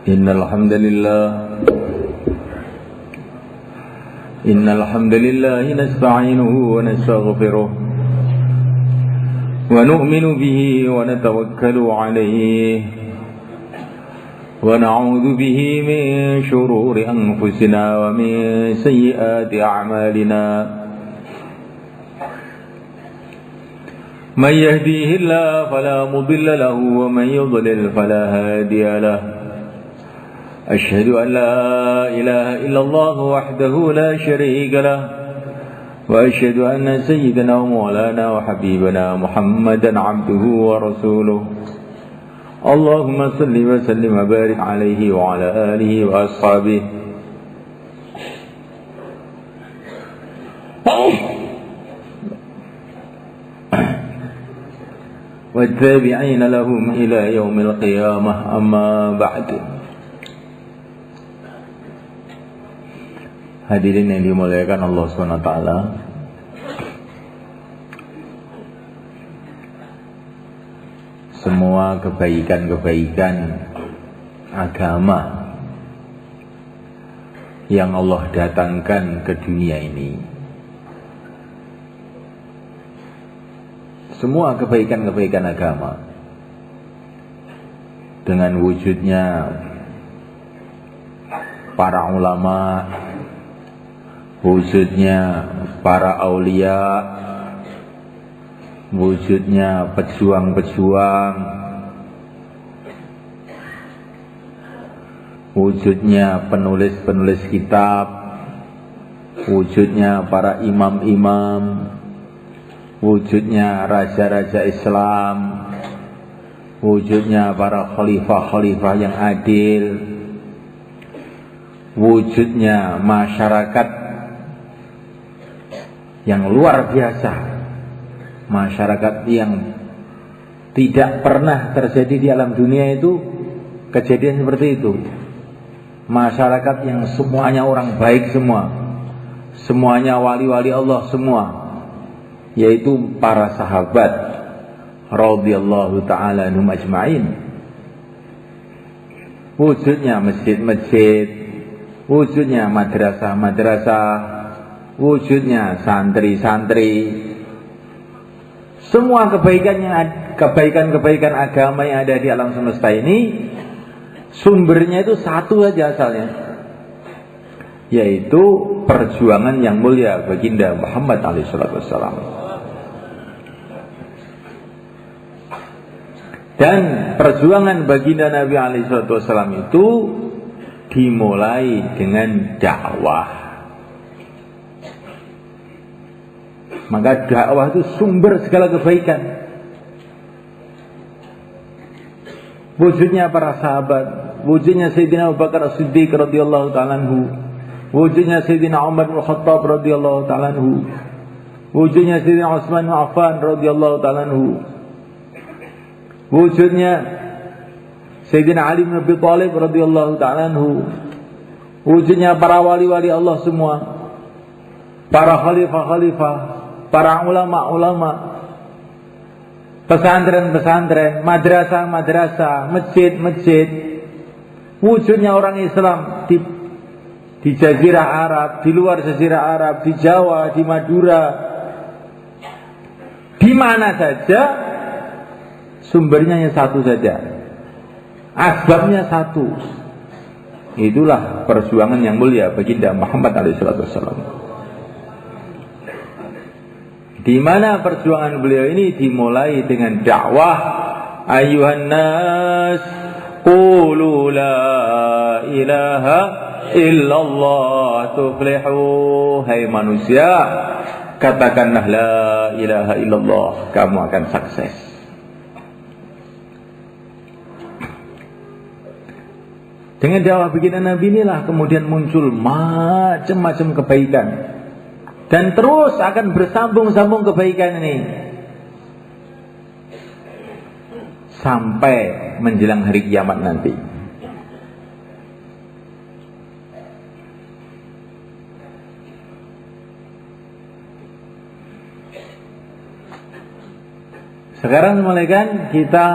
Innal hamdalillah nasta'inuhu wa nastaghfiruh wa nu'minu bihi wa natawakkalu 'alayhi wa na'udzu bihi min shururi anfusina wa min sayyiati a'malina. Man yahdihillahu fala mudilla lahu wa man yudlil fala hadiya lahu. أشهد أن لا إله إلا الله وحده لا شريك له وأشهد أن سيدنا ومولانا وحبيبنا محمدا عبده ورسوله اللهم صل وسلم وبارك عليه وعلى آله وأصحابه والتابعين لهم إلى يوم القيامة. أما بعد. Hadirin yang dimuliakan Allah SWT, semua kebaikan-kebaikan agama yang Allah datangkan ke dunia ini, semua kebaikan-kebaikan agama dengan wujudnya para ulama, wujudnya para aulia, wujudnya pejuang-pejuang, wujudnya penulis-penulis kitab, wujudnya para imam-imam, wujudnya raja-raja Islam, wujudnya para khalifah-khalifah yang adil, wujudnya masyarakat yang luar biasa, masyarakat yang tidak pernah terjadi di alam dunia itu kejadian seperti itu. Masyarakat yang semuanya orang baik semua, semuanya wali-wali Allah semua, yaitu para sahabat radhiyallahu ta'ala anhum ajma'in. Wujudnya masjid-masjid, wujudnya madrasah-madrasah, wujudnya santri-santri, semua kebaikan-kebaikan agama yang ada di alam semesta ini sumbernya itu satu saja asalnya, yaitu perjuangan yang mulia baginda Muhammad SAW. Dan perjuangan baginda Nabi SAW itu dimulai dengan dakwah. Maka dakwah itu sumber segala kebaikan. Wujudnya para sahabat, wujudnya Sayyidina Abu Bakar As-Siddiq radhiyallahu ta'ala anhu, wujudnya Sayyidina Umar bin Khattab radhiyallahu ta'ala anhu, wujudnya Sayyidina Utsman bin Affan radhiyallahu ta'ala anhu, wujudnya Sayyidina Ali bin Abi Thalib radhiyallahu ta'ala anhu, wujudnya para wali-wali Allah semua, para khalifah-khalifah, para ulama-ulama, pesantren-pesantren, madrasah-madrasah, masjid-masjid, wujudnya orang Islam di Jazirah Arab, di luar Jazirah Arab, di Jawa, di Madura, di mana saja, sumbernya yang satu saja, asbabnya satu. Itulah perjuangan yang mulia baginda Muhammad SAW. Di mana perjuangan beliau ini dimulai dengan dakwah, ayuhan nas qulu la ilaha illallah tuflihu, hai manusia katakanlah la ilaha illallah, kamu akan sukses. Dengan dakwah baginda Nabi inilah kemudian muncul macam-macam kebaikan. Dan terus akan bersambung-sambung kebaikan ini sampai menjelang hari kiamat nanti. Sekarang mulai kan kita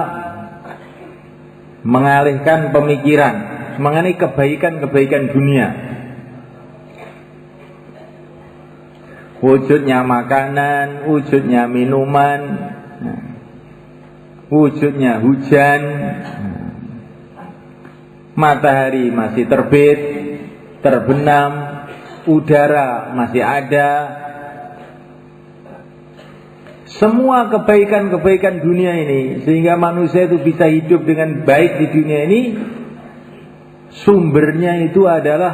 mengalihkan pemikiran mengenai kebaikan-kebaikan dunia. Wujudnya makanan, wujudnya minuman, wujudnya hujan, matahari masih terbit, terbenam, udara masih ada. Semua kebaikan-kebaikan dunia ini, sehingga manusia itu bisa hidup dengan baik di dunia ini, sumbernya itu adalah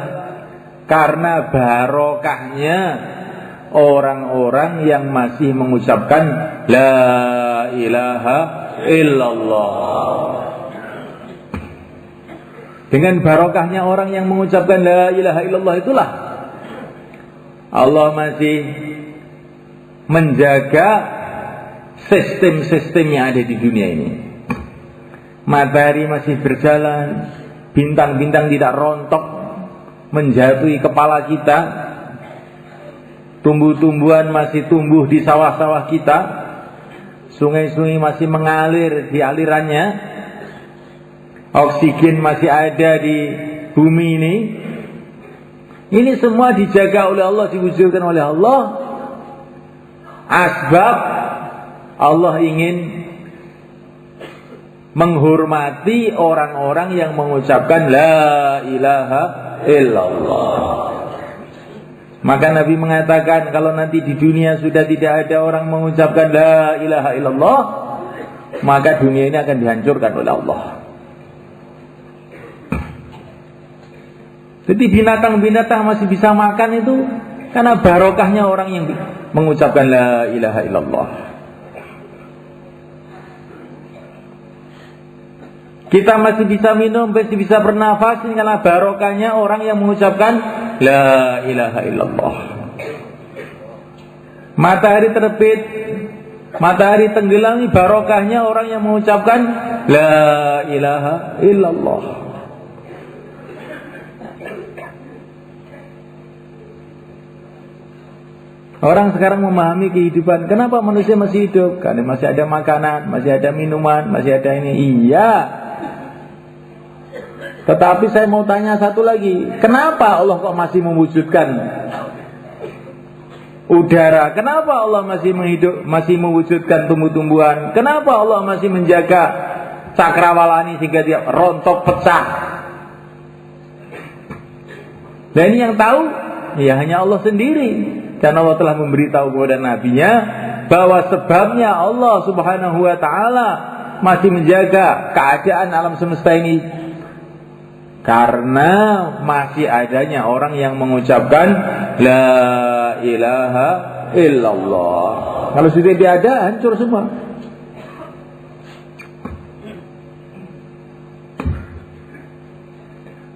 karena barokahnya orang-orang yang masih mengucapkan la ilaha illallah. Dengan barokahnya orang yang mengucapkan la ilaha illallah itulah Allah masih menjaga sistem-sistem yang ada di dunia ini. Matahari masih berjalan, bintang-bintang tidak rontok menjatuhi kepala kita, tumbuh-tumbuhan masih tumbuh di sawah-sawah kita, sungai-sungai masih mengalir di alirannya, oksigen masih ada di bumi ini. Ini semua dijaga oleh Allah, diwujudkan oleh Allah. Asbab Allah ingin menghormati orang-orang yang mengucapkan la ilaha illallah. Maka Nabi mengatakan, kalau nanti di dunia sudah tidak ada orang mengucapkan la ilaha illallah, maka dunia ini akan dihancurkan oleh Allah. Jadi binatang-binatang masih bisa makan itu karena barokahnya orang yang mengucapkan la ilaha illallah. Kita masih bisa minum, masih bisa bernafas karena barokahnya orang yang mengucapkan la ilaha illallah. Matahari terbit, matahari tenggelam, barokahnya orang yang mengucapkan la ilaha illallah. Orang sekarang memahami kehidupan. Kenapa manusia masih hidup? Karena masih ada makanan, masih ada minuman, masih ada ini. Iya. Tetapi saya mau tanya satu lagi. Kenapa Allah kok masih mewujudkan udara? Kenapa Allah masih mewujudkan tumbuh-tumbuhan? Kenapa Allah masih menjaga cakrawala ini sehingga dia rontok pecah? Dan ini yang tahu ya hanya Allah sendiri. Dan Allah telah memberitahu kepada nabinya bahwa sebabnya Allah subhanahu wa ta'ala masih menjaga keadaan alam semesta ini karena masih adanya orang yang mengucapkan la ilaha illallah. Kalau sudah tiada, hancur semua.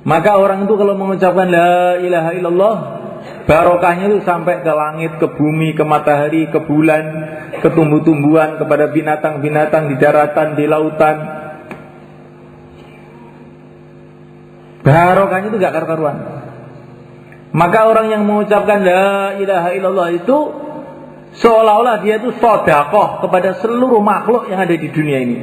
Maka orang itu kalau mengucapkan la ilaha illallah, barokahnya itu sampai ke langit, ke bumi, ke matahari, ke bulan, ke tumbuh-tumbuhan, kepada binatang-binatang di daratan, di lautan. Barokahnya itu gak karu-karuan. Maka orang yang mengucapkan la ilaha illallah itu seolah-olah dia itu sedekah kepada seluruh makhluk yang ada di dunia ini.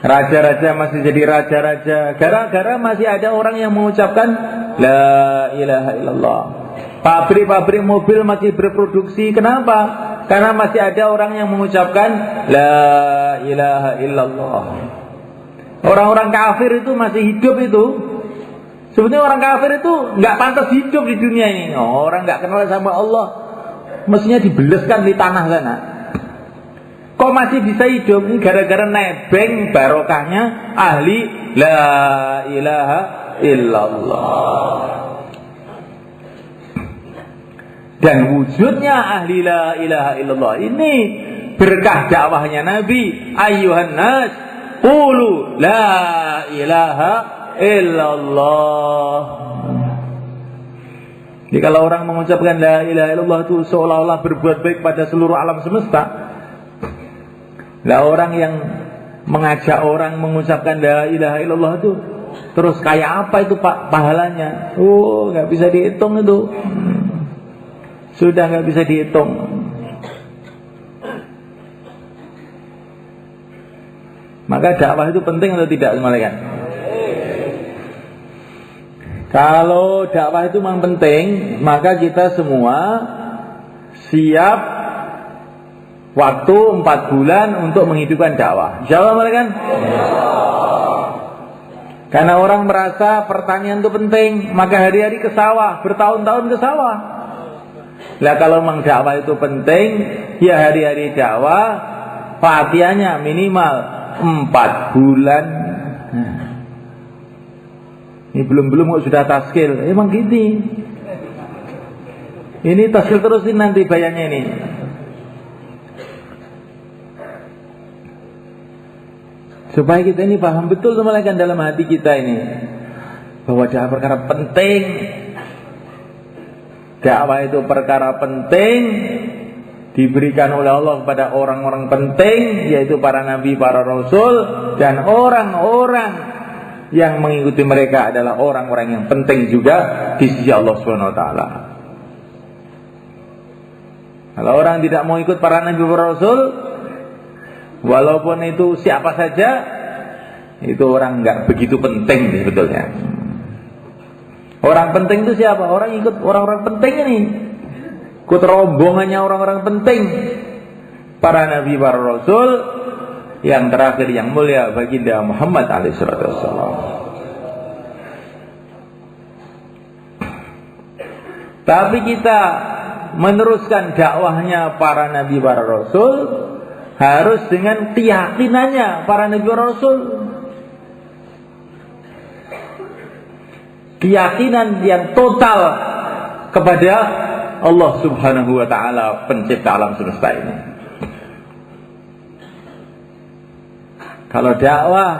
Raja-raja masih jadi raja-raja gara-gara masih ada orang yang mengucapkan la ilaha illallah. Pabrik-pabrik mobil masih berproduksi. Kenapa? Karena masih ada orang yang mengucapkan la ilaha illallah. Orang-orang kafir itu masih hidup itu. Sebenarnya orang kafir itu nggak pantas hidup di dunia ini. Orang nggak kenal sama Allah, mestinya dibeleskan di tanah sana. Kok masih bisa hidup? Ini gara-gara nebeng barokahnya ahli la ilaha illallah. Dan wujudnya ahli la ilaha illallah ini berkah dakwahnya Nabi. Ayyuhan nas qulu la ilaha illallah. Jadi kalau orang mengucapkan la ilaha illallah itu seolah-olah berbuat baik pada seluruh alam semesta. Lah orang yang mengajak orang mengucapkan la ilaha illallah itu terus kayak apa itu Pak pahalanya? Oh, nggak bisa dihitung itu. Sudah nggak bisa dihitung. Maka dakwah itu penting atau tidak, malaikat? Kalau dakwah itu memang penting, maka kita semua siap waktu 4 bulan untuk menghidupkan dakwah. Insyaallah, malaikat? Karena orang merasa pertanian itu penting, maka hari-hari ke sawah, bertahun-tahun ke sawah. Lah kalau memang dakwah itu penting, ya hari-hari dakwah, fatihahnya minimal 4 bulan. Ini belum kok sudah taskil. Emang gini. Ini taskil terusin nanti bayarnya ini. Supaya kita ini paham betul malaikat dalam hati kita ini, bahwa dakwah perkara penting. Dakwah itu perkara penting, diberikan oleh Allah kepada orang-orang penting, yaitu para nabi, para rasul, dan orang-orang yang mengikuti mereka adalah orang-orang yang penting juga di sisi Allah Subhanahu wa taala. Kalau orang tidak mau ikut para nabi, para rasul, walaupun itu siapa saja, itu orang nggak begitu penting sebetulnya. Orang penting itu siapa? Orang ikut orang-orang penting ini, ikut rombongannya orang-orang penting, para nabi, para rasul, yang terakhir yang mulia baginda Muhammad alaihissalam. Tapi kita meneruskan dakwahnya para nabi, para rasul harus dengan keyakinannya para nabi, para rasul. Keyakinan yang total kepada Allah Subhanahu wa taala, pencipta alam semesta ini. Kalau dakwah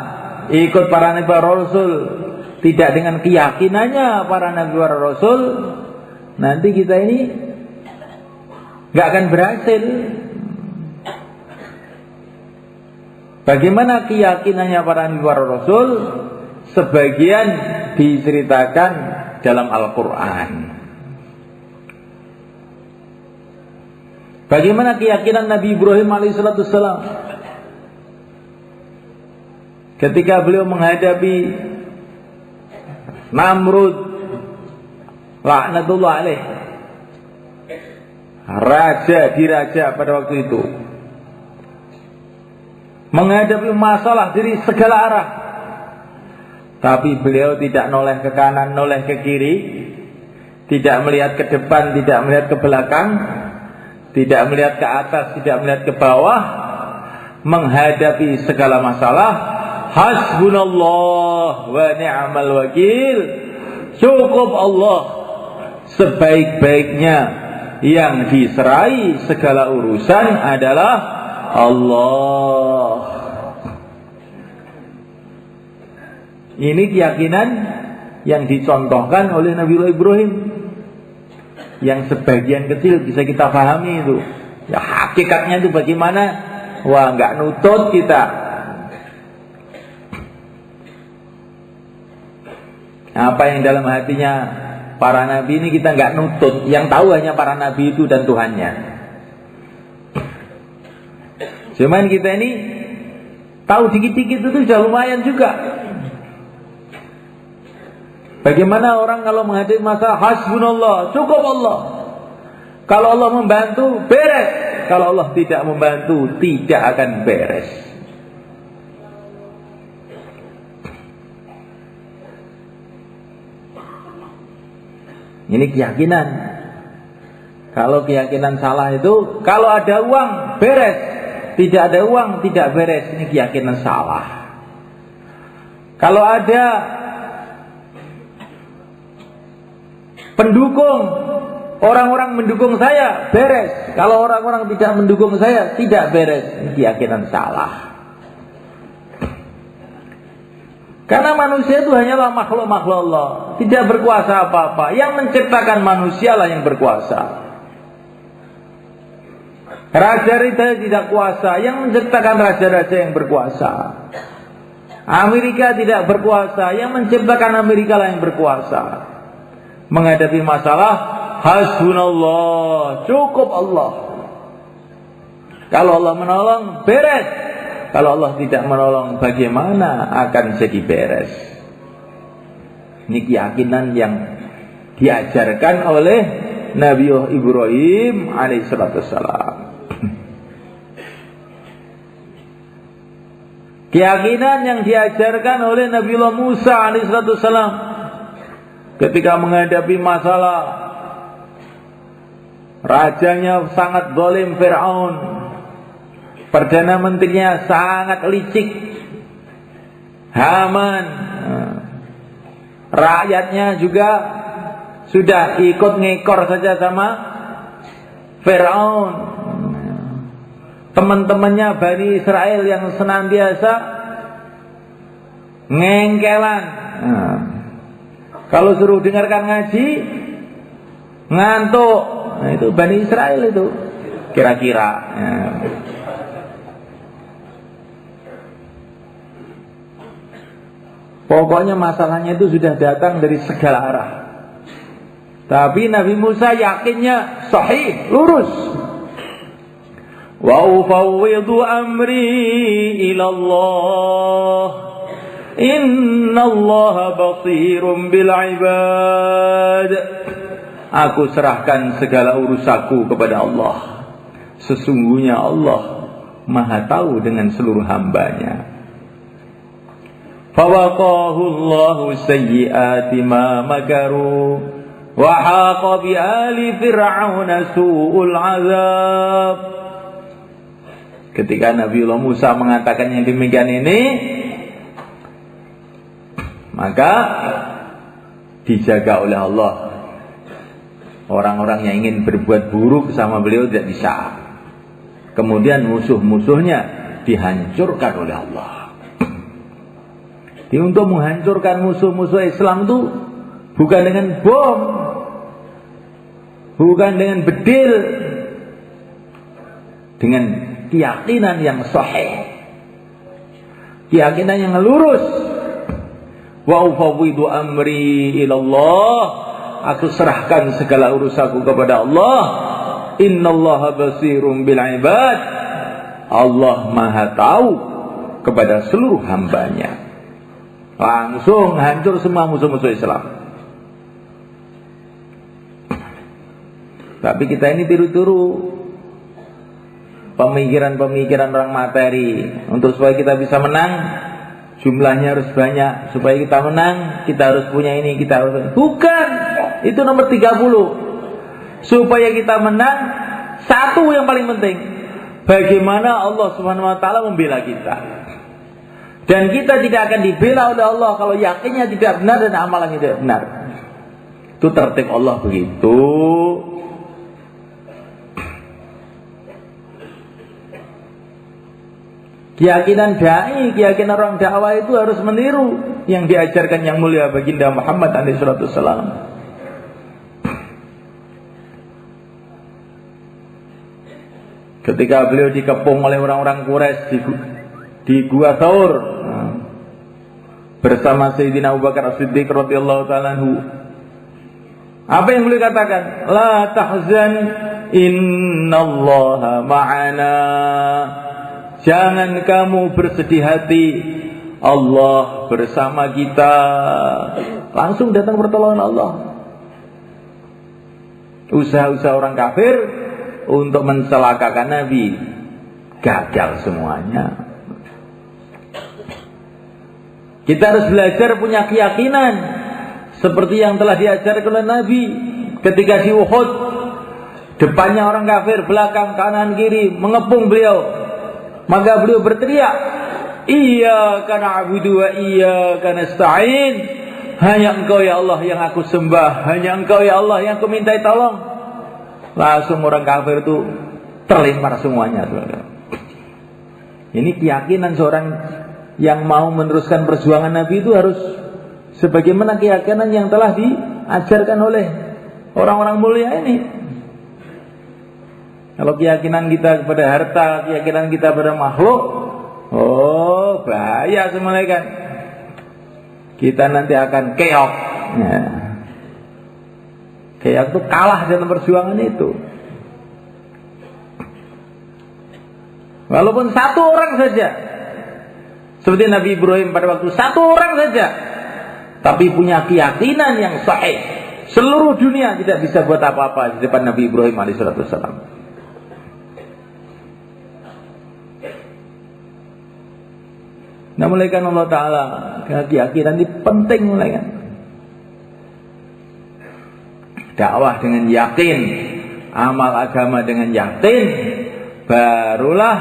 ikut para nabi, para rasul tidak dengan keyakinannya para nabi, para rasul, nanti kita ini nggak akan berhasil. Bagaimana keyakinannya para nabi, para rasul? Sebagian diceritakan dalam Al-Quran. Bagaimana keyakinan Nabi Ibrahim alaihissalam ketika beliau menghadapi Namrud laknatullah alaih, raja pada waktu itu, menghadapi masalah dari segala arah. Tapi beliau tidak noleh ke kanan, noleh ke kiri, tidak melihat ke depan, tidak melihat ke belakang, tidak melihat ke atas, tidak melihat ke bawah, menghadapi segala masalah. Hasbunallah wa ni'mal wakil. Cukup Allah sebaik-baiknya, yang diserai segala urusan adalah Allah. Ini keyakinan yang dicontohkan oleh Nabi Ibrahim, yang sebagian kecil bisa kita pahami itu. Ya hakikatnya itu bagaimana? Wah, nggak nutut kita. Apa yang dalam hatinya para nabi ini kita nggak nutut. Yang tahu hanya para nabi itu dan Tuhannya. Cuman kita ini tahu dikit-dikit itu sudah lumayan juga. Bagaimana orang kalau menghadapi masalah, hasbunallah, cukup Allah. Kalau Allah membantu, beres. Kalau Allah tidak membantu, tidak akan beres. Ini keyakinan. Kalau keyakinan salah itu, kalau ada uang, beres. Tidak ada uang, tidak beres. Ini keyakinan salah. Kalau ada pendukung, orang-orang mendukung saya, beres. Kalau orang-orang tidak mendukung saya, tidak beres. Ini keyakinan salah. Karena manusia itu hanyalah makhluk-makhluk Allah, tidak berkuasa apa-apa. Yang menciptakan manusialah yang berkuasa. Raja-raja tidak kuasa, yang menciptakan raja-raja yang berkuasa. Amerika tidak berkuasa, yang menciptakan Amerika lah yang berkuasa. Menghadapi masalah, hasbunallah, cukup Allah. Kalau Allah menolong, beres. Kalau Allah tidak menolong, bagaimana akan jadi beres? Ini keyakinan yang diajarkan oleh Nabi Ibrahim alaihissalam. Keyakinan yang diajarkan oleh Nabiullah Musa alaihissalam ketika menghadapi masalah rajanya sangat zalim Fir'aun, perdana menterinya sangat licik Haman, rakyatnya juga sudah ikut ngekor saja sama Fir'aun. Teman-temannya Bani Israel yang senantiasa ngengkelan. Kalau suruh dengarkan ngaji, ngantuk. Nah, itu Bani Israel itu kira-kira. Pokoknya masalahnya itu sudah datang dari segala arah. Tapi Nabi Musa yakinnya sahih, lurus. Wa ufawwidu amri ila Allah. Innallaha basirun bil ibad. Aku serahkan segala urusanku kepada Allah. Sesungguhnya Allah Maha tahu dengan seluruh hambanya. Fawaqahu Allahu sayyi'ati ma makaru wa haqa bi ali fir'auna su'ul 'adzab. Ketika Nabiullah Musa mengatakan yang demikian ini, maka dijaga oleh Allah. Orang-orang yang ingin berbuat buruk sama beliau tidak bisa. Kemudian musuh-musuhnya dihancurkan oleh Allah. Jadi untuk menghancurkan musuh-musuh Islam itu bukan dengan bom, bukan dengan bedil, dengan keyakinan yang sahih, keyakinan yang lurus. Wa ufawwidu amri ilallah. Aku serahkan segala urusanku kepada Allah. Innallaha basirun bil ibad. Allah Maha tahu kepada seluruh hambanya. Langsung hancur semua musuh-musuh Islam. Tapi kita ini tiru-tiru pemikiran-pemikiran orang materi. Untuk supaya kita bisa menang, jumlahnya harus banyak. Supaya kita menang, kita harus punya ini, kita harus. Bukan, itu nomor 30. Supaya kita menang, satu yang paling penting, bagaimana Allah Subhanahu wa taala membela kita. Dan kita tidak akan dibela oleh Allah kalau yakinnya tidak benar dan amalannya tidak benar. Itu tertib Allah begitu. Keyakinan dai, keyakinan orang dakwah itu harus meniru yang diajarkan yang mulia baginda Muhammad SAW. Ketika beliau dikepung oleh orang-orang Quraisy di Gua Thaur bersama Sayyidina Abu Bakar As-Siddiq radhiyallahu ta'ala anhu, apa yang beliau katakan? La tahzan, innallaha ma'ana. Jangan kamu bersedih hati, Allah bersama kita. Langsung datang pertolongan Allah. Usaha-usaha orang kafir untuk mencelakakan Nabi gagal semuanya. Kita harus belajar punya keyakinan seperti yang telah diajarkan oleh Nabi ketika di Uhud. Depannya orang kafir, belakang, kanan, kiri mengepung beliau. Maka beliau berteriak, Iyyaka na'budu wa iyyaka nasta'in. Hanya Engkau ya Allah yang aku sembah, hanya Engkau ya Allah yang aku mintai tolong. Langsung orang kafir itu terlempar semuanya. Ini keyakinan seorang yang mau meneruskan perjuangan Nabi itu harus sebagaimana keyakinan yang telah diajarkan oleh orang-orang mulia ini. Kalau keyakinan kita kepada harta, keyakinan kita pada makhluk, oh bahaya semua kan. Kita nanti akan keok. Ya. Keok itu kalah dalam perjuangan itu. Walaupun satu orang saja Seperti Nabi Ibrahim pada waktu satu orang saja, tapi punya keyakinan yang sahih. Seluruh dunia tidak bisa buat apa-apa di depan Nabi Ibrahim alaihissalam. Nah, mulai kan Allah Ta'ala, keyakinan ini penting mulai kan. Dakwah dengan yakin, amal agama dengan yakin, barulah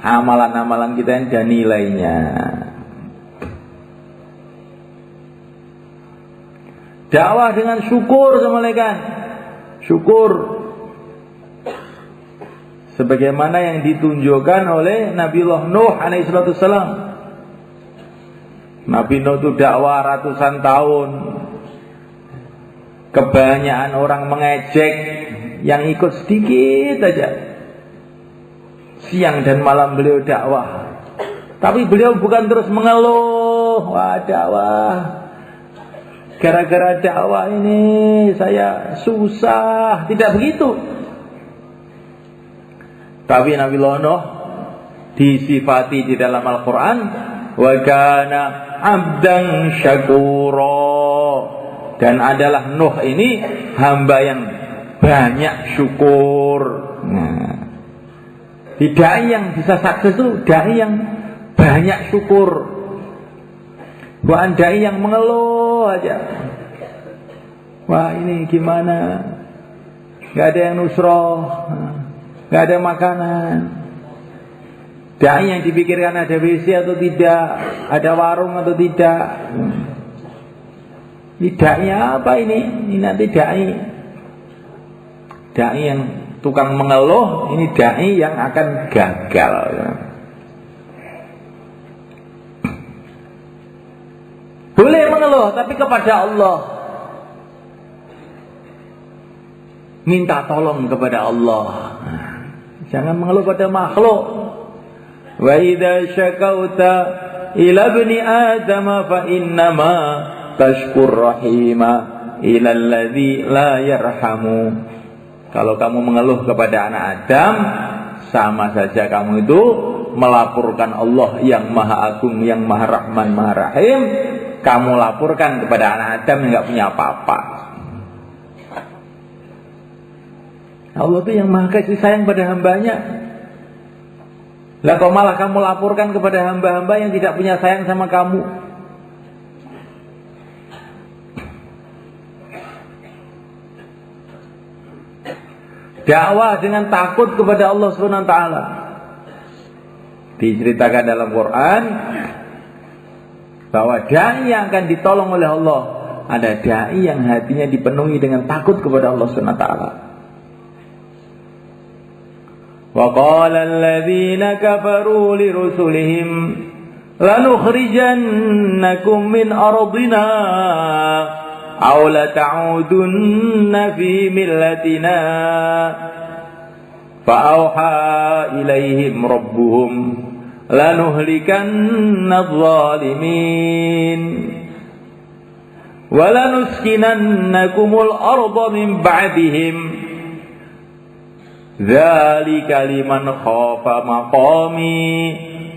amalan-amalan kita yang ada nilainya. Dakwah dengan syukur sama mereka. Syukur sebagaimana yang ditunjukkan oleh Nabiullah Nuh alaihissalam. Nabi Nuh itu dakwah ratusan tahun. Kebanyakan orang mengejek, yang ikut sedikit aja. Siang dan malam beliau dakwah. Tapi beliau bukan terus mengeluh, wah dakwah, gara-gara dakwah ini saya susah. Tidak begitu. Tapi Nabi Nuh disifati di dalam Al-Quran, wa kana abdan syakura, dan adalah Nuh ini hamba yang banyak syukur. Nah, dai yang bisa sukses itu dai yang banyak syukur, bukan dai yang mengeluh aja. Wah ini gimana, gak ada yang nusroh, gak ada makanan. Dai yang dipikirkan ada WC atau tidak, ada warung atau tidak. Ini dai apa ini? Ini nanti dai yang tukang mengeluh, ini dai yang akan gagal. Boleh mengeluh, tapi kepada Allah. Minta tolong kepada Allah. Jangan mengeluh pada makhluk. Wa idza syakauta ila ibni adam fa innama tashkur rahima ila alladzi la yarhamu. Kalau kamu mengeluh kepada anak Adam, sama saja kamu itu melaporkan Allah yang Maha Agung, yang Maha Rahman, Maha Rahim. Kamu laporkan kepada anak Adam yang gak punya apa-apa. Allah itu yang Maha kasih sayang pada hambanya. Lah kok malah kamu laporkan kepada hamba-hamba yang tidak punya sayang sama kamu? Dakwah dengan takut kepada Allah Subhanahu wa taala. Diceritakan dalam Quran bahwa dai yang akan ditolong oleh Allah, ada dai yang hatinya dipenuhi dengan takut kepada Allah Subhanahu wa taala. Wa qala alladziina kafaru li rusulihim lanukhrijannakum min ardina aw la ta'udunna fi millatina fa auha ilaihim rabbuhum lanuhlikanna adh-dhalimin wa lanuskinannakumul arda min ba'dihim dzalika liman khafa maqami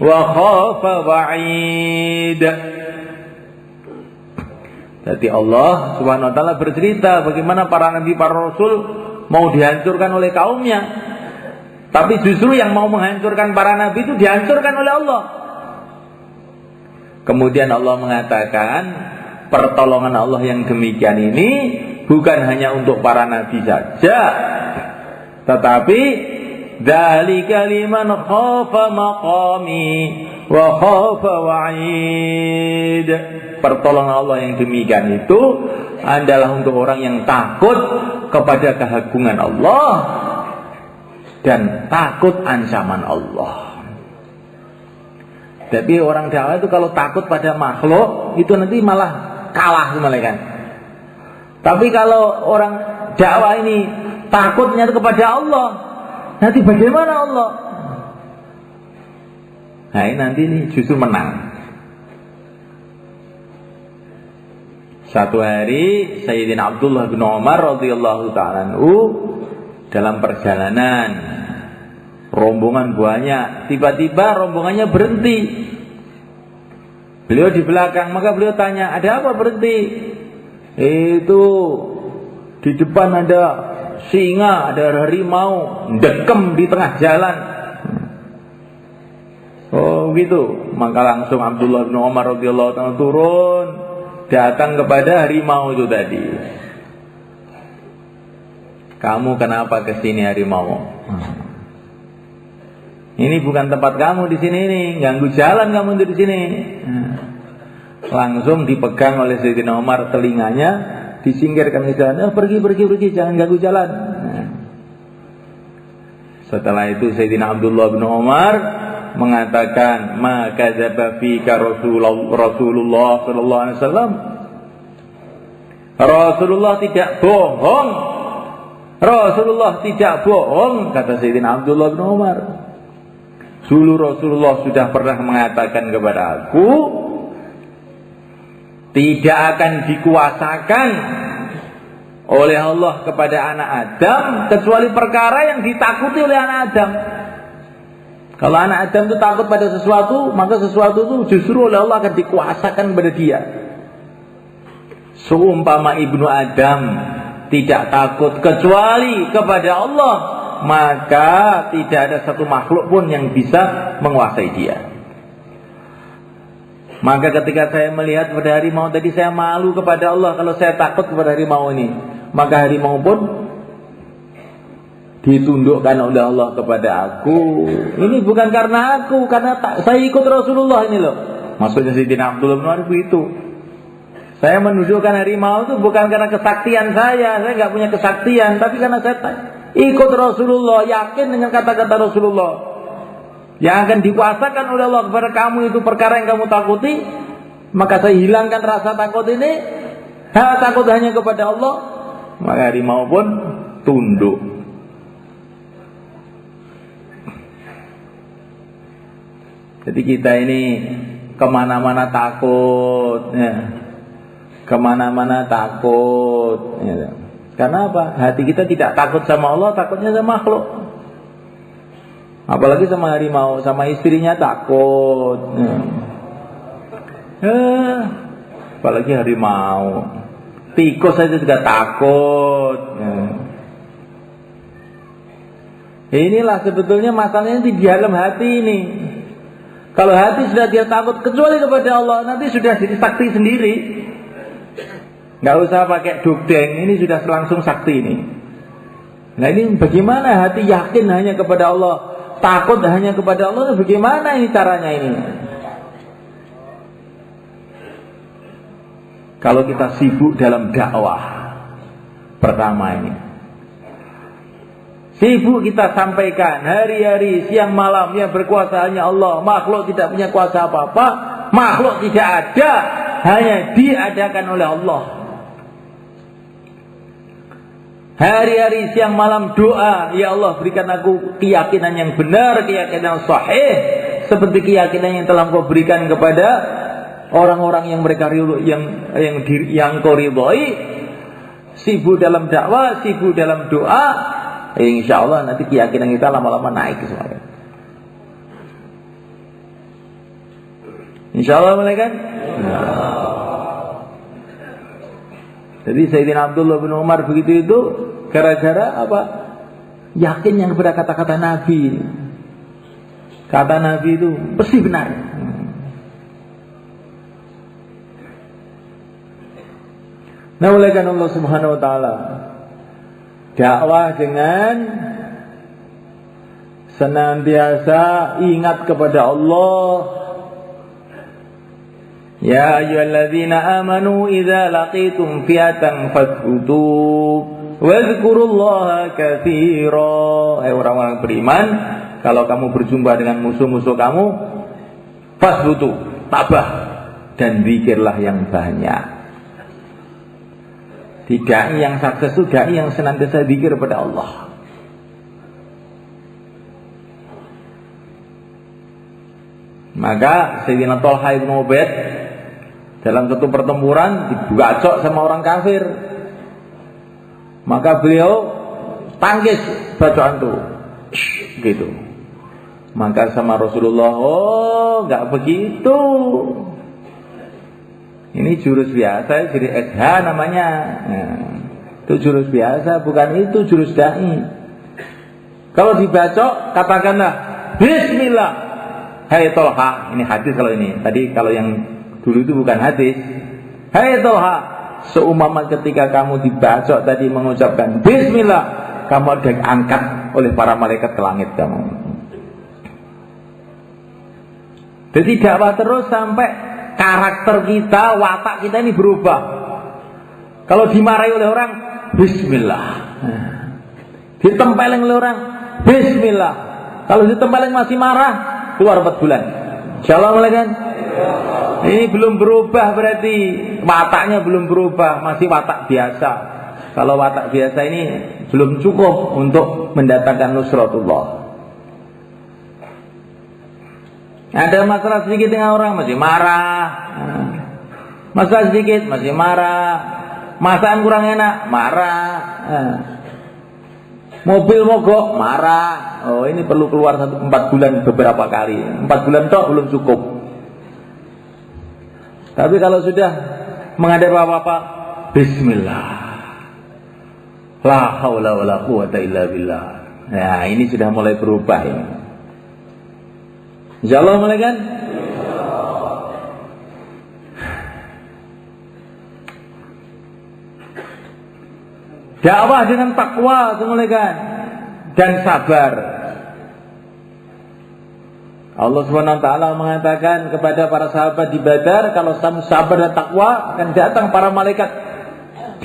wa khafa wa'id. Jadi Allah Subhanahu wa taala bercerita bagaimana para nabi, para rasul mau dihancurkan oleh kaumnya. Tapi justru yang mau menghancurkan para nabi itu dihancurkan oleh Allah. Kemudian Allah mengatakan pertolongan Allah yang demikian ini bukan hanya untuk para nabi saja, tetapi dzalika liman khafa maqami wa khafa wa'id. Pertolongan Allah yang demikian itu adalah untuk orang yang takut kepada keagungan Allah dan takut ancaman Allah. Jadi orang dakwah itu kalau takut pada makhluk itu nanti malah kalah kan. Tapi kalau orang dakwah ini takutnya kepada Allah, nanti bagaimana Allah? Nah ini nanti ini justru menang. Satu hari Sayyidina Abdullah bin Umar radhiyallahu ta'ala anhu dalam perjalanan, rombongan banyak, tiba-tiba rombongannya berhenti. Beliau di belakang, maka beliau tanya, ada apa berhenti? Itu di depan ada singa, ada harimau, dekem di tengah jalan. Oh gitu. Maka langsung Abdullah bin Umar radhiyallahu ta'ala turun, datang kepada harimau itu tadi. Kamu kenapa kesini harimau? Ini bukan tempat kamu di sini nih, ganggu jalan kamu di sini. Langsung dipegang oleh Sayyidina Umar telinganya, disingkirkan ke jalan. Pergi, jangan ganggu jalan. Setelah itu Sayyidina Abdullah bin Umar mengatakan, ma kadzaba fika Rasulullah sallallahu alaihi wasallam. Rasulullah tidak bohong. Rasulullah tidak bohong, kata Sayyidina Abdullah bin Umar. Dulu Rasulullah sudah pernah mengatakan kepada aku, tidak akan dikuasakan oleh Allah kepada anak Adam kecuali perkara yang ditakuti oleh anak Adam. Kalau anak Adam itu takut pada sesuatu, maka sesuatu itu justru oleh Allah akan dikuasakan kepada dia. Seumpama ibnu Adam tidak takut kecuali kepada Allah, maka tidak ada satu makhluk pun yang bisa menguasai dia. Maka ketika saya melihat pada harimau tadi, saya malu kepada Allah kalau saya takut kepada harimau ini. Maka harimau pun ditundukkan oleh Allah kepada aku. Ini bukan karena aku, karena saya ikut Rasulullah ini loh. Maksudnya Sayyidina Abdullah bin Umar itu. Saya menunjukkan harimau itu bukan karena kesaktian saya nggak punya kesaktian, tapi karena saya ikut Rasulullah, yakin dengan kata-kata Rasulullah. Yang akan dikuasakan oleh Allah kepada kamu itu perkara yang kamu takuti, maka saya hilangkan rasa takut ini, takut hanya kepada Allah. Maka harimau pun tunduk. Jadi kita ini kemana-mana takut, ya. Kemana-mana takut, ya. Karena apa? Hati kita tidak takut sama Allah, takutnya sama makhluk. Apalagi sama harimau, sama istrinya takut. Apalagi harimau, tikus saja juga takut. Inilah sebetulnya masalahnya di dalam hati ini. Kalau hati sudah dia takut kecuali kepada Allah, nanti sudah jadi sakti sendiri. Nggak usah pakai dugdeng, ini sudah langsung sakti ini. Nah ini bagaimana hati yakin hanya kepada Allah, takut hanya kepada Allah, bagaimana ini caranya ini? Kalau kita sibuk dalam dakwah, pertama ini sibuk kita sampaikan hari-hari, siang malam, yang berkuasa hanya Allah, makhluk tidak punya kuasa apa-apa, makhluk tidak ada, hanya diadakan oleh Allah. Hari-hari siang malam doa, ya Allah berikan aku keyakinan yang benar, keyakinan yang sahih, seperti keyakinan yang telah Kau berikan kepada orang-orang yang mereka yang Kau ridhoi. Sibuk dalam dakwah, sibuk dalam doa, insya Allah nanti keyakinan kita lama-lama naik semuanya. Insya Allah boleh kan? Jadi Sayyidina Abdullah bin Umar begitu itu gara-gara apa? Yakin yang kepada kata-kata Nabi. Kata Nabi itu pasti benar. Nah, oleh karena Allah Subhanahu wa taala dakwah dengan senantiasa ingat kepada Allah. Ya ayyuhalladzina amanu idza laqitum fi'atan fathbutu wadhkurullaha katsira. Hai orang-orang beriman, kalau kamu berjumpa dengan musuh-musuh kamu, fathbutu, tabah dan zikirlah yang banyak. Tidak yang sukses itu dai yang senantiasa zikir kepada Allah. Maka Sayyidina Thalha bin Ubaid dalam satu pertempuran dibacok sama orang kafir. Maka beliau tangkis bacaan itu. Gitu. Maka sama Rasulullah, oh enggak begitu. Ini jurus biasa, jadi SH namanya. Nah, itu jurus biasa, bukan itu jurus dai. Kalau dibacok, katakanlah Bismillah. Hai Tolha, ini hadis kalau ini. Tadi kalau yang dulu itu bukan hadis. Hai Tolha, seumpama ketika kamu dibacok tadi mengucapkan Bismillah, kamu diangkat oleh para malaikat ke langit kamu. Jadi dakwah terus sampai karakter kita, watak kita ini berubah. Kalau dimarahi oleh orang, Bismillah. Ditempeleng oleh orang, Bismillah. Kalau ditempeleng masih marah, keluar 4 bulan. Assalamualaikum. Ini belum berubah berarti wataknya belum berubah, masih watak biasa. Kalau watak biasa ini belum cukup untuk mendatangkan nusratullah. Ada masalah sedikit dengan orang masih marah. Masalah sedikit masih marah. Masakan kurang enak, marah. Mobil mogok, marah. Oh, ini perlu keluar 4 bulan beberapa kali. 4 bulan toh belum cukup. Tapi kalau sudah menghadapi apa-apa, Bismillah. La haula wala quwata illa billah. Nah, ini sudah mulai berubah ini. Insyaallah mulai kan? Dakwah dengan takwa, kan? Dan sabar. Allah Subhanahu wa taala mengatakan kepada para sahabat di Badar, kalau kamu sabar dan takwa akan datang para malaikat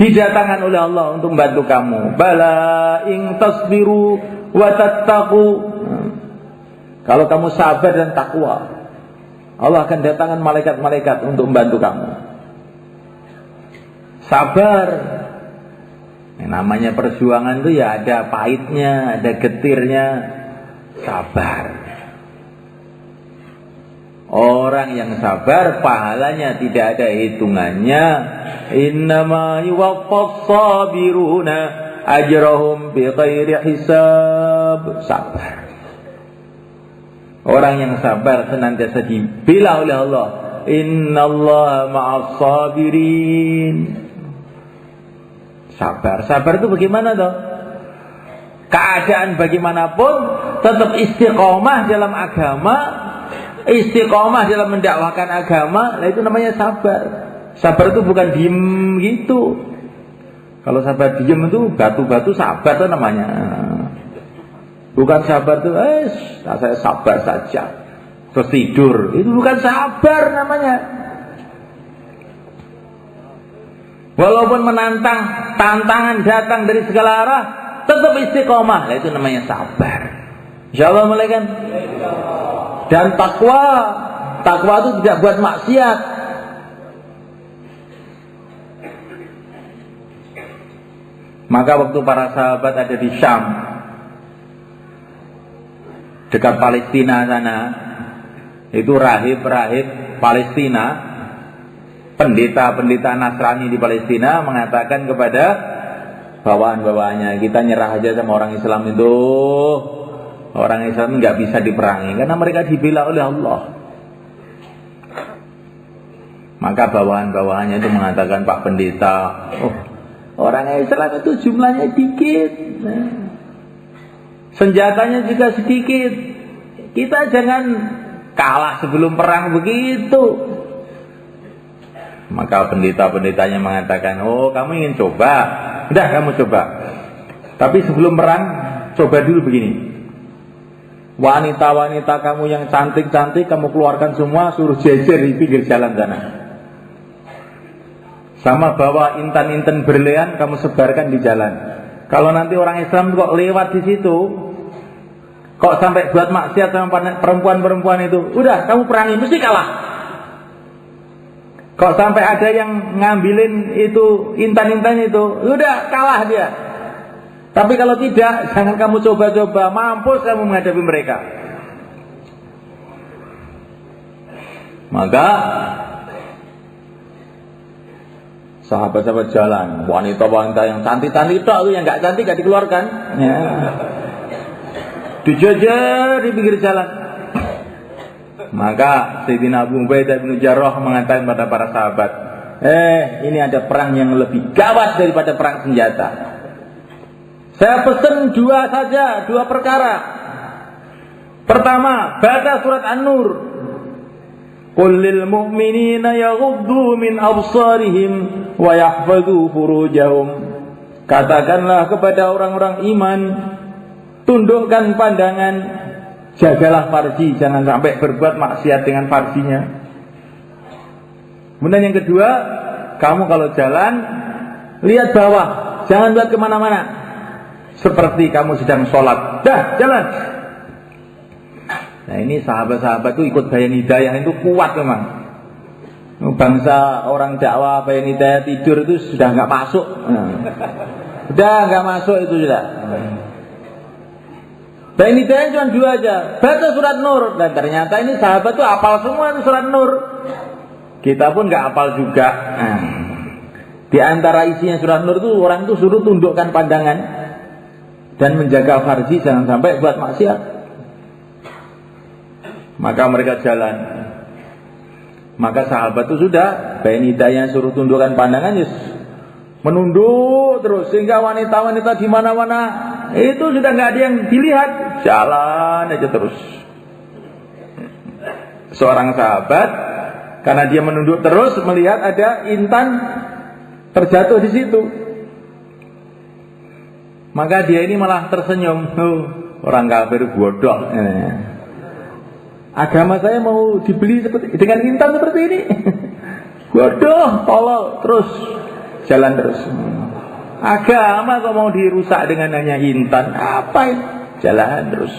didatangkan oleh Allah untuk membantu kamu. Bala in tasbiru wa tattaqu. Kalau kamu sabar dan takwa, Allah akan datangkan malaikat-malaikat untuk membantu kamu. Sabar. Namanya perjuangan itu ya ada pahitnya, ada getirnya. Sabar. Orang yang sabar pahalanya tidak ada hitungannya. Innama yuwaffas sabiruna ajrahum bighairi hisab. Sabar. Orang yang sabar senantiasa dibela oleh Allah. Innallaha ma'as sabirin. Sabar. Sabar itu bagaimana toh? Keadaan bagaimanapun tetap istiqomah dalam agama, istiqomah dalam mendakwahkan agama, nah itu namanya sabar. Sabar itu bukan diem gitu. Kalau sabar diem itu batu-batu sabar itu namanya. Bukan sabar itu, saya sabar saja terus tidur. Itu bukan sabar namanya. Walaupun menantang, tantangan datang dari segala arah, tetap istiqomah. Nah, itu namanya sabar. Insyaallah mulai kan? Dan takwa, takwa itu tidak buat maksiat. Maka waktu para sahabat ada di Syam, dekat Palestina sana, itu rahib-rahib Palestina, pendeta-pendeta Nasrani di Palestina mengatakan kepada bawahan-bawahannya, kita nyerah aja sama orang Islam itu. Orang Islam nggak bisa diperangi karena mereka dibela oleh Allah. Maka bawahan-bawahannya itu mengatakan, Pak Pendeta, orang Islam itu jumlahnya dikit, senjatanya juga sedikit, kita jangan kalah sebelum perang begitu. Maka pendeta-pendetanya mengatakan, kamu ingin coba? Udah, kamu coba. Tapi sebelum perang, coba dulu begini. Wanita-wanita kamu yang cantik-cantik, kamu keluarkan semua, suruh jejer di pinggir jalan sana. Sama bawa intan-intan berlian, kamu sebarkan di jalan. Kalau nanti orang Islam kok lewat di situ, kok sampai buat maksiat sama perempuan-perempuan itu, udah, kamu perangi, mesti kalah. Kok sampai ada yang ngambilin itu intan-intan itu, udah kalah dia. Tapi kalau tidak, jangan kamu coba-coba, mampus kamu menghadapi mereka. Maka sahabat-sahabat jalan, wanita-wanita yang cantik-cantik itu, yang nggak cantik nggak dikeluarkan, ya. Dijejer di pinggir jalan. Maka Sayyidina Abu Ubaidah bin Jarrah mengatakan pada para sahabat, Ini ada perang yang lebih gawat daripada perang senjata. Saya pesan dua perkara. Pertama, baca surat An-Nur. Qul lil mu'minina yaghuddu min absarihim wa yahfadhu furujahum. Katakanlah kepada orang-orang iman, tundukkan pandangan, jagalah farji, jangan sampai berbuat maksiat dengan farjinya. Kemudian yang kedua, kamu kalau jalan lihat bawah, jangan lihat kemana-mana, seperti kamu sedang sholat. Dah, jalan. Nah, ini sahabat-sahabat itu ikut Bayan Hidayah itu kuat memang. Bangsa orang dakwah Bayan Hidayah tidur itu sudah nggak masuk. Udah nggak masuk itu sudah. Bayan Hidayah cuma dua aja, baca surat Nur. Dan ternyata ini sahabat tuh hafal semua itu surat Nur. Kita pun nggak hafal juga. Di antara isinya surat Nur itu orang itu suruh tundukkan pandangan dan menjaga farji, jangan sampai buat maksiat. Maka mereka jalan. Maka sahabat itu sudah Bayan Hidayah suruh tundukkan pandangan, yes, menunduk terus sehingga wanita-wanita di mana-mana itu sudah nggak ada yang dilihat, jalan aja terus. Seorang sahabat karena dia menunduk terus melihat ada intan terjatuh di situ, maka dia ini malah tersenyum. Orang kafir bodoh. Agama saya mau dibeli dengan intan seperti ini. Bodoh, tolol, terus jalan terus. Agama kok mau dirusak dengan hanya intan? Apa itu? Jalan terus.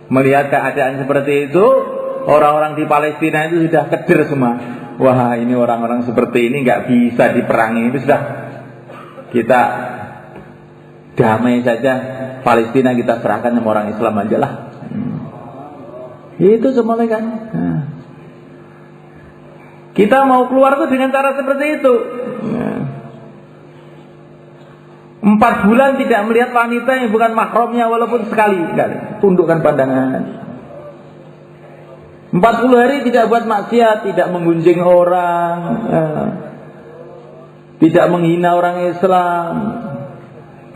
Melihat keadaan seperti itu, orang-orang di Palestina itu sudah keder semua. Wah, ini orang-orang seperti ini nggak bisa diperangi. Itu sudah, kita damai saja. Palestina kita serahkan sama orang Islam aja lah. Itu semuanya kan. Kita mau keluar tuh dengan cara seperti itu. 4 bulan tidak melihat wanita yang bukan mahramnya walaupun sekali. Tundukkan pandangan. 40 hari tidak buat maksiat, tidak menggunjing orang, tidak menghina orang Islam,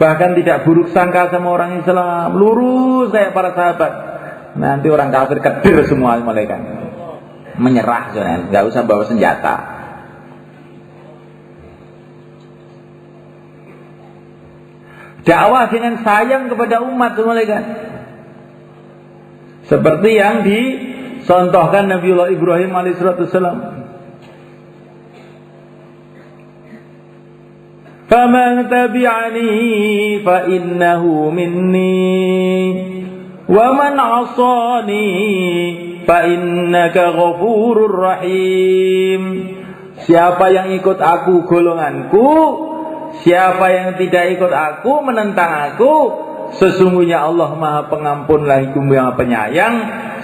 bahkan tidak buruk sangka sama orang Islam. Lurus kayak para sahabat. Nanti orang kafir keder semua mereka, menyerah, nggak usah bawa senjata. Dakwah dengan sayang kepada umat mereka, seperti yang dicontohkan Nabiullah Ibrahim alaihissalam. Faman tabi'ani fa innahu minni wa man 'asani fa innaka ghafurur rahim. Siapa yang ikut aku golonganku, siapa yang tidak ikut aku menentang aku, sesungguhnya Allah Maha Pengampun lagi Maha Penyayang,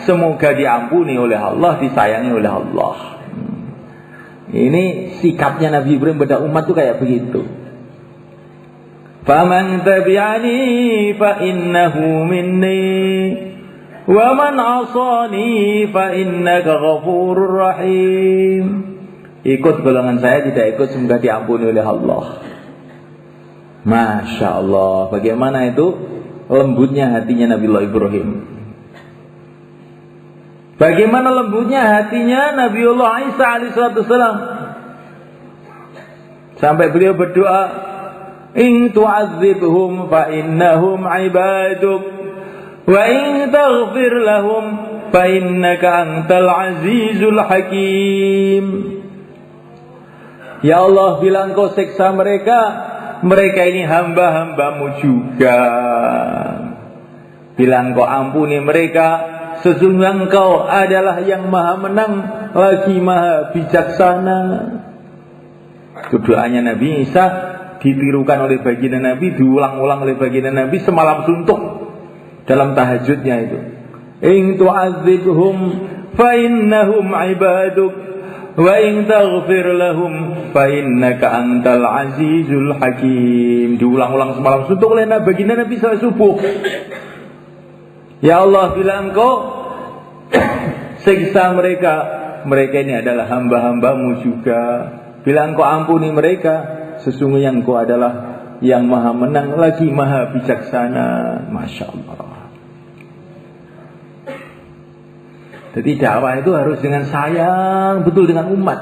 semoga diampuni oleh Allah, disayangi oleh Allah. Ini sikapnya Nabi Ibrahim pada umat tuh kayak begitu. Faman tabi'ani fa innahu minni wa man 'asani fa innaka ghafurur rahim. Ikut golongan saya, tidak ikut semoga diampuni oleh Allah. Masya Allah, bagaimana itu lembutnya hatinya Nabiullah Ibrahim. Bagaimana lembutnya hatinya Nabiullah Isa alaihissalam. Sampai beliau berdoa, in tu'adzibhum fa innahum ibaduk wa in taghfir lahum fa innaka antal azizul hakim. Ya Allah, bila Engkau siksa mereka, mereka ini hamba-hambamu juga. Bila Engkau ampuni mereka, sesungguhnya Engkau adalah yang maha menang lagi maha bijaksana. Itu doanya Nabi Isa, ditirukan oleh baginda Nabi, diulang-ulang oleh baginda Nabi semalam suntuk dalam tahajudnya itu. In tu'adzibhum fa innahum ibaduk wa in taghfir lahum fa innaka antal azizul hakim. Diulang-ulang semalam suntuk oleh baginda Nabi saat subuh. Ya Allah, bila Engkau siksa mereka, mereka ini adalah hamba-hambamu juga. Bila engkau ampuni mereka, sesungguhnya engkau adalah yang maha menang lagi maha bijaksana. Masya Allah. Jadi dakwah itu harus dengan sayang betul dengan umat.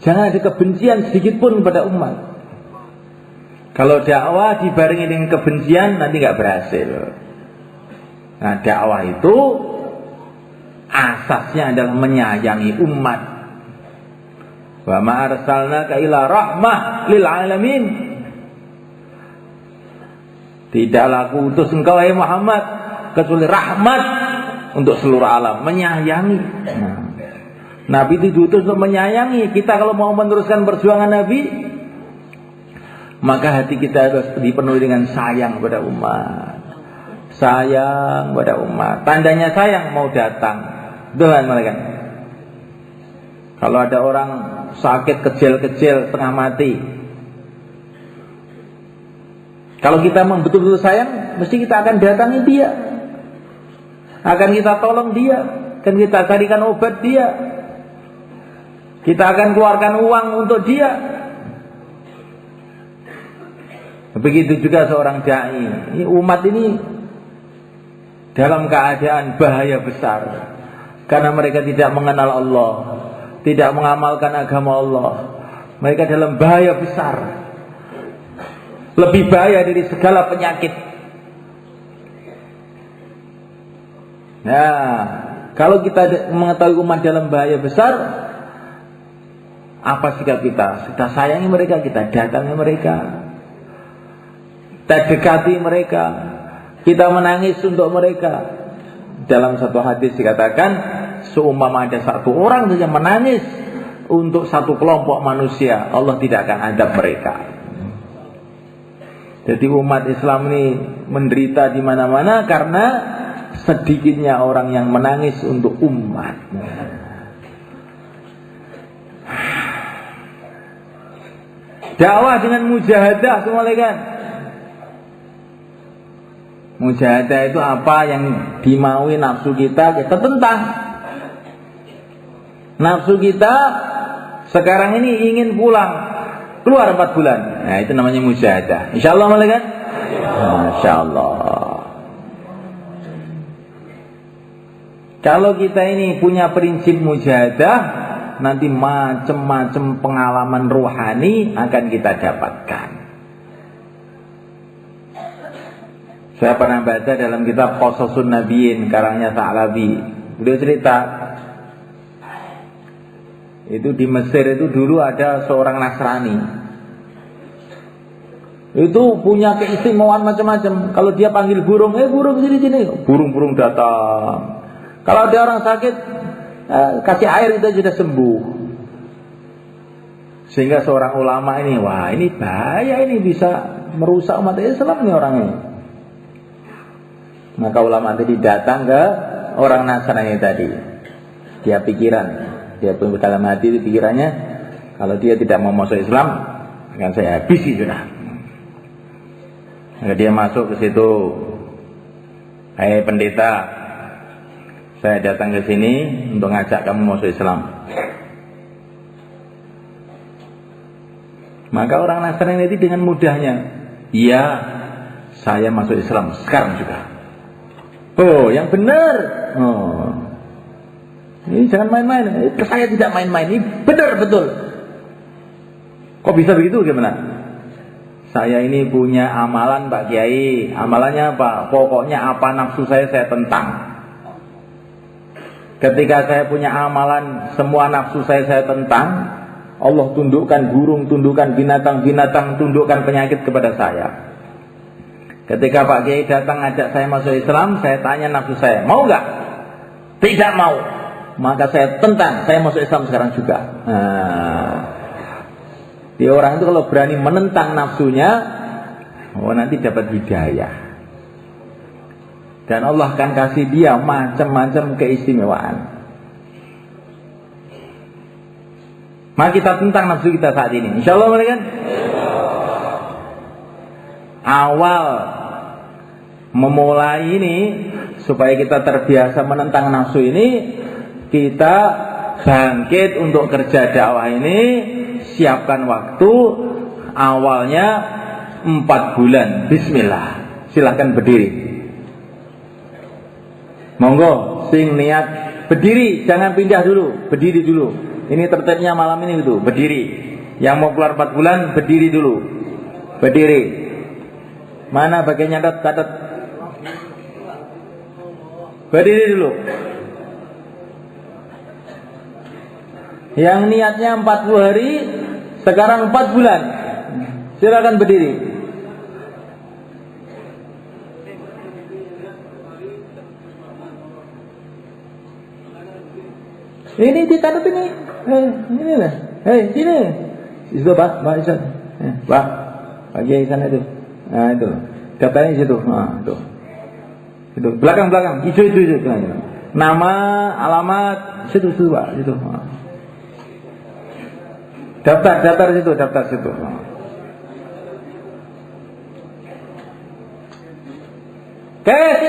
Jangan ada kebencian sedikit pun kepada umat. Kalau dakwah dibarengi dengan kebencian nanti nggak berhasil. Nah, dakwah itu asasnya adalah menyayangi umat. Wa ma arsalnaka illa rahmah lil alamin. Tidaklah aku utus engkau wahai Muhammad kecuali rahmat untuk seluruh alam, menyayangi. Nah, Nabi itu diutus untuk menyayangi. Kita kalau mau meneruskan perjuangan Nabi, maka hati kita harus dipenuhi dengan sayang pada umat. Sayang pada umat. Tandanya sayang mau datang. Betul kan malaikat? Kalau ada orang sakit kecil-kecil tengah mati, kalau kita memang betul-betul sayang, mesti kita akan datangi dia, akan kita tolong dia, akan kita carikan obat dia, kita akan keluarkan uang untuk dia. Begitu juga seorang dai. Ini umat ini dalam keadaan bahaya besar karena mereka tidak mengenal Allah, tidak mengamalkan agama Allah. Mereka dalam bahaya besar. Lebih bahaya dari segala penyakit. Nah, kalau kita mengetahui umat dalam bahaya besar, apa sikap kita? Kita sayangi mereka, kita datangi mereka, kita dekati mereka, kita menangis untuk mereka. Dalam satu hadis dikatakan, seumpama ada satu orang saja menangis untuk satu kelompok manusia, Allah tidak akan adab mereka. Jadi umat Islam ini menderita di mana-mana karena sedikitnya orang yang menangis untuk umat. Dakwah dengan mujahadah semua kan. Mujahadah itu apa yang dimaui nafsu kita tentang. Nafsu kita sekarang ini ingin pulang. Keluar 4 bulan. Nah, itu namanya mujahadah. Insyaallah malaikat? Insyaallah. Kalau kita ini punya prinsip mujahadah, nanti macam-macam pengalaman rohani akan kita dapatkan. Saya pernah baca dalam kitab Qasasun Nabiyyin karangnya Sa'labi. Beliau cerita, itu di Mesir itu dulu ada seorang Nasrani. Itu punya keistimewaan macam-macam. Kalau dia panggil burung, burung sini, burung-burung datang. Kalau ada orang sakit, kasih air itu sudah sembuh. Sehingga seorang ulama ini, wah ini bahaya, ini bisa merusak umat Islam nih orangnya. Maka ulama tadi datang ke orang Nasrani tadi. Dia pikiran. Dia pun dalam hati itu pikirannya, kalau dia tidak mau masuk Islam, akan saya habisi sudah. Maka dia masuk ke situ. Hai pendeta, saya datang ke sini untuk ngajak kamu masuk Islam. Maka orang Nasrani itu dengan mudahnya, iya, saya masuk Islam sekarang juga. Oh, yang benar. Oh. Ini jangan main-main. Saya tidak main-main. Ini benar betul. Kok bisa begitu? Gimana? Saya ini punya amalan Pak Kiai. Amalannya apa? Pokoknya apa nafsu saya tentang. Ketika saya punya amalan, semua nafsu saya tentang. Allah tundukkan burung, tundukkan binatang-binatang, tundukkan penyakit kepada saya. Ketika Pak Kiai datang ngajak saya masuk Islam, saya tanya nafsu saya, mau nggak? Tidak mau. Maka saya tentang, saya masuk Islam sekarang juga. Di orang itu kalau berani menentang nafsunya, nanti dapat hidayah. Dan Allah akan kasih dia macam-macam keistimewaan. Mari kita tentang nafsu kita saat ini. Insyaallah mereka. Awal memulai ini supaya kita terbiasa menentang nafsu ini, kita bangkit untuk kerja dakwah ini, siapkan waktu, awalnya 4 bulan. Bismillah. Silahkan berdiri. Monggo, sing niat berdiri, jangan pindah dulu, berdiri dulu. Ini tertibnya malam ini itu, berdiri. Yang mau keluar 4 bulan, berdiri dulu. Berdiri. Mana bagian catat? Berdiri dulu. Yang niatnya 40 hari, sekarang 4 bulan. Silakan berdiri. Ini dicatat ini. Ini lah. Sini. Itu Pak, Isan. Pak, bagi Isan itu. Nah, itu. Daftarnya di situ. Nah, itu. Itu belakang. Itu. Nama, alamat, situ Pak, situ. Daftar situ. Cash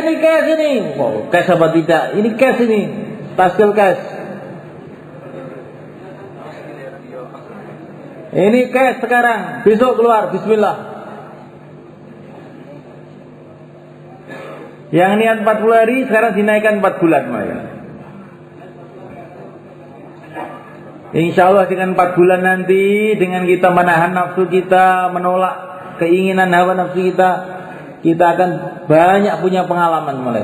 ini. Wow, cash apa tidak? Ini cash ini. Taskil cash. Ini cash sekarang. Besok keluar. Bismillah. Yang niat 40 hari sekarang dinaikkan 4 bulan. Insya Allah dengan 4 bulan nanti, dengan kita menahan nafsu kita, menolak keinginan hawa nafsu kita akan banyak punya pengalaman mulai.